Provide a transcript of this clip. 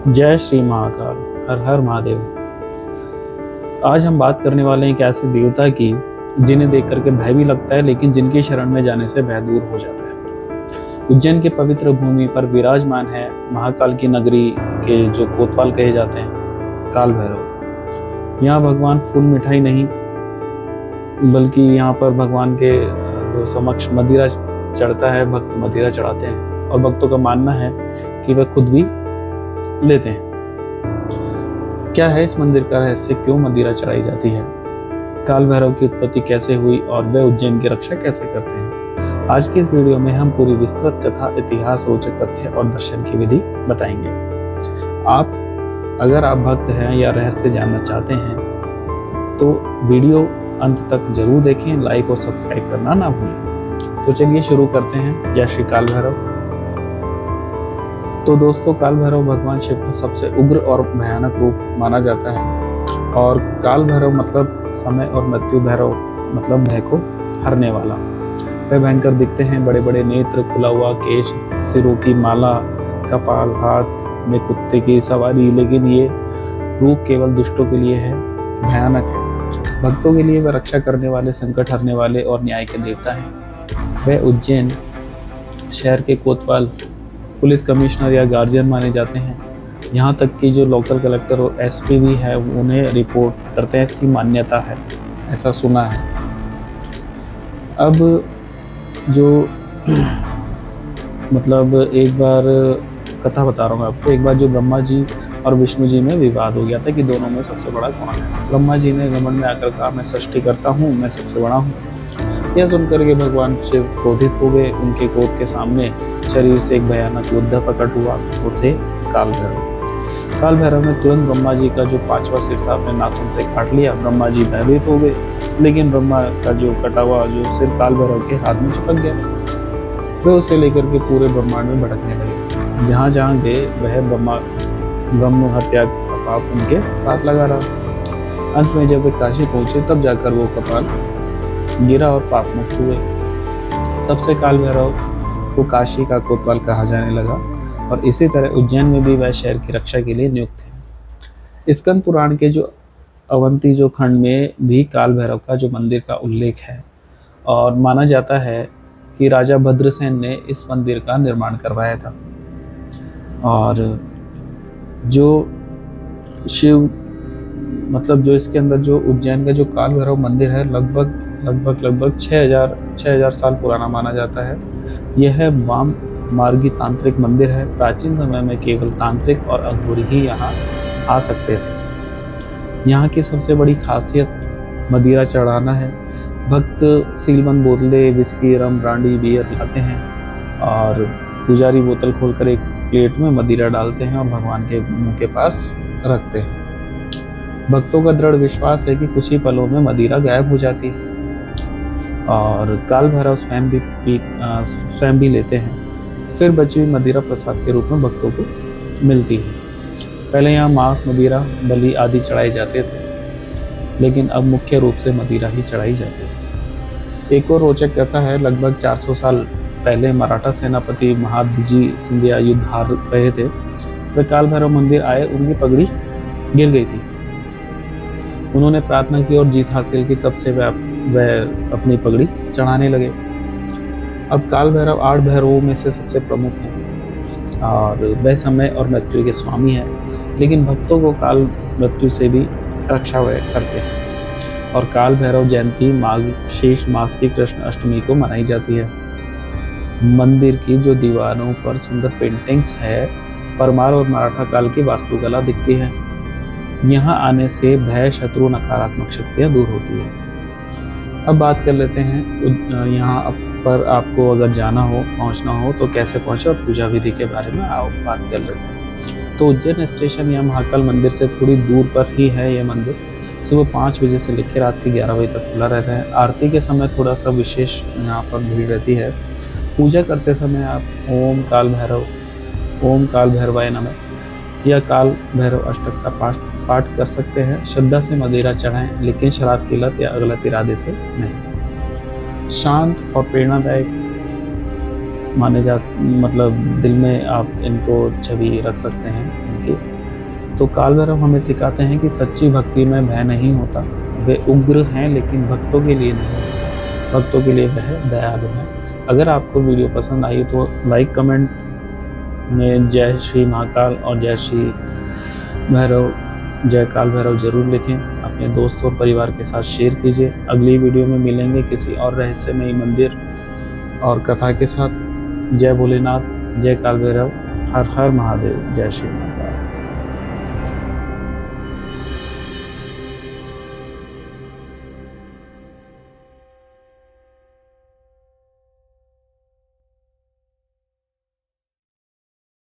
जय श्री महाकाल। हर हर महादेव। आज हम बात करने वाले हैं एक ऐसे देवता की जिन्हें देख करके भय भी लगता है, लेकिन जिनकी शरण में जाने से भय दूर हो जाता है। उज्जैन के पवित्र भूमि पर विराजमान है महाकाल की नगरी के जो कोतवाल कहे जाते हैं, काल भैरव। यहाँ भगवान फूल मिठाई नहीं, बल्कि यहाँ पर भगवान के जो समक्ष मदिरा चढ़ता है, भक्त मदिरा चढ़ाते हैं और भक्तों का मानना है कि वह खुद भी लेते हैं। क्या है इस मंदिर का रहस्य? क्यों मदिरा चढ़ाई जाती है? काल भैरव की उत्पत्ति कैसे हुई और वे उज्जैन की रक्षा कैसे करते हैं? आज की इस वीडियो में हम पूरी विस्तृत कथा, इतिहास, रोचक तथ्य और दर्शन की विधि बताएंगे। अगर आप भक्त हैं या रहस्य जानना चाहते हैं तो वीडियो अंत तक जरूर देखें, लाइक और सब्सक्राइब करना ना भूलें। तो चलिए शुरू करते हैं। जय श्री काल भैरव। तो दोस्तों, काल भैरव भगवान शिव का सबसे उग्र और भयानक रूप माना जाता है। और काल भैरव मतलब समय और मृत्यु भैरव मतलब भय को हरने वाला। वे भयंकर दिखते हैं, बड़े बड़े नेत्र, खुला हुआ केश, सिरों की माला, कपाल, हाथ में कुत्ते की सवारी। लेकिन ये रूप केवल दुष्टों के लिए है, भयानक है। भक्तों के लिए वे रक्षा करने वाले, संकट हरने वाले और न्याय के देवता हैं। वे उज्जैन शहर के कोतवाल, पुलिस कमिश्नर या गार्जियन माने जाते हैं। यहाँ तक कि जो लोकल कलेक्टर और एसपी भी है उन्हें रिपोर्ट करते हैं, ऐसी मान्यता है, ऐसा सुना है। अब जो मतलब एक बार कथा बता रहा हूँ आपको। एक बार जो ब्रह्मा जी और विष्णु जी में विवाद हो गया था कि दोनों में सबसे बड़ा कौन है। ब्रह्मा जी ने घमंड में आकर कहा, मैं सृष्टि करता हूँ, मैं सबसे बड़ा हूँ। यह सुनकर के भगवान शिव क्रोधित हो गए। उनके क्रोध के सामने शरीर से एक भयानक युद्ध प्रकट हुआ। वो थे काल भैरव। काल भैरव ने तुरंत ब्रह्मा जी का जो 5वां सिर था अपने नाखून से काट लिया। ब्रह्मा जी भयभीत हो गए, लेकिन ब्रह्मा का जो कटा हुआ जो सिर काल भैरव के हाथ में चिपक गया। वे उसे लेकर के पूरे ब्रह्मांड में भटकने लगे। जहाँ जहाँ गए वह ब्रह्म हत्या का पाप उनके साथ लगा रहा। अंत में जब वे काशी पहुंचे तब जाकर वो कपाल गिरा और पाप मुक्त हुए। तब से काल भैरव को काशी का कोतवाल कहा जाने लगा और इसी तरह उज्जैन में भी वह शहर की रक्षा के लिए नियुक्त थे। स्कंद पुराण के जो अवंती जो खंड में भी काल भैरव का जो मंदिर का उल्लेख है और माना जाता है कि राजा भद्रसेन ने इस मंदिर का निर्माण करवाया था। और जो शिव मतलब जो इसके अंदर जो उज्जैन का जो काल भैरव मंदिर है लगभग 6000 साल पुराना माना जाता है। यह वाम मार्गी तांत्रिक मंदिर है। प्राचीन समय में केवल तांत्रिक और अघोरी ही यहाँ आ सकते थे। यहाँ की सबसे बड़ी खासियत मदिरा चढ़ाना है। भक्त सीलबंद बोतलें, विस्की, रम, ब्रांडी, बियर लाते हैं और पुजारी बोतल खोलकर एक प्लेट में मदिरा डालते हैं और भगवान के मुंह के पास रखते हैं। भक्तों का दृढ़ विश्वास है कि कुछ ही पलों में मदिरा गायब हो जाती है और काल भैरव स्वयं भी लेते हैं। फिर बची हुई मदिरा प्रसाद के रूप में भक्तों को मिलती है। पहले यहाँ मांस, मदिरा, बलि आदि चढ़ाए जाते थे, लेकिन अब मुख्य रूप से मदिरा ही चढ़ाई जाती है। एक और रोचक कथा है। लगभग 400 साल पहले मराठा सेनापति महादजी सिंधिया युद्ध हार रहे थे। वे काल भैरव मंदिर आए, उनकी पगड़ी गिर गई थी। उन्होंने प्रार्थना की और जीत हासिल की। तब से वह अपनी पगड़ी चढ़ाने लगे। अब काल भैरव 8 भैरवों में से सबसे प्रमुख हैं और वह समय और मृत्यु के स्वामी हैं, लेकिन भक्तों को काल मृत्यु से भी रक्षा करते हैं। और काल भैरव जयंती माघ शेष मास की कृष्ण अष्टमी को मनाई जाती है। मंदिर की जो दीवारों पर सुंदर पेंटिंग्स है, परमार और मराठा काल की वास्तुकला दिखती है। यहाँ आने से भय, शत्रु, नकारात्मक शक्तियाँ दूर होती है। अब बात कर लेते हैं यहाँ पर आपको अगर जाना हो, पहुँचना हो तो कैसे पहुँचे और पूजा विधि के बारे में आओ बात कर लेते हैं। तो उज्जैन स्टेशन या महाकाल मंदिर से थोड़ी दूर पर ही है ये मंदिर। सुबह 5 बजे से लेकर रात के 11 बजे तक खुला रहता है। आरती के समय थोड़ा सा विशेष यहाँ पर भीड़ रहती है। पूजा करते समय आप ओम काल भैरवाय नमः या काल भैरव अष्टक का पाठ कर सकते हैं। श्रद्धा से मदिरा चढ़ाएं, लेकिन शराब की लत या गलत इरादे से नहीं। शांत और प्रेरणादायक माने मतलब दिल में आप इनको छवि रख सकते हैं। की। तो काल भैरव हमें सिखाते हैं कि सच्ची भक्ति में भय नहीं होता। वे उग्र हैं लेकिन भक्तों के लिए नहीं, भक्तों के लिए वह दयालु है। अगर आपको वीडियो पसंद आई तो लाइक कमेंट में जय श्री महाकाल और जय श्री भैरव, जय काल भैरव जरूर लिखें। अपने दोस्तों और परिवार के साथ शेयर कीजिए। अगली वीडियो में मिलेंगे किसी और रहस्यमयी मंदिर और कथा के साथ। जय भोलेनाथ, जय काल भैरव, हर हर महादेव, जय श्री राम।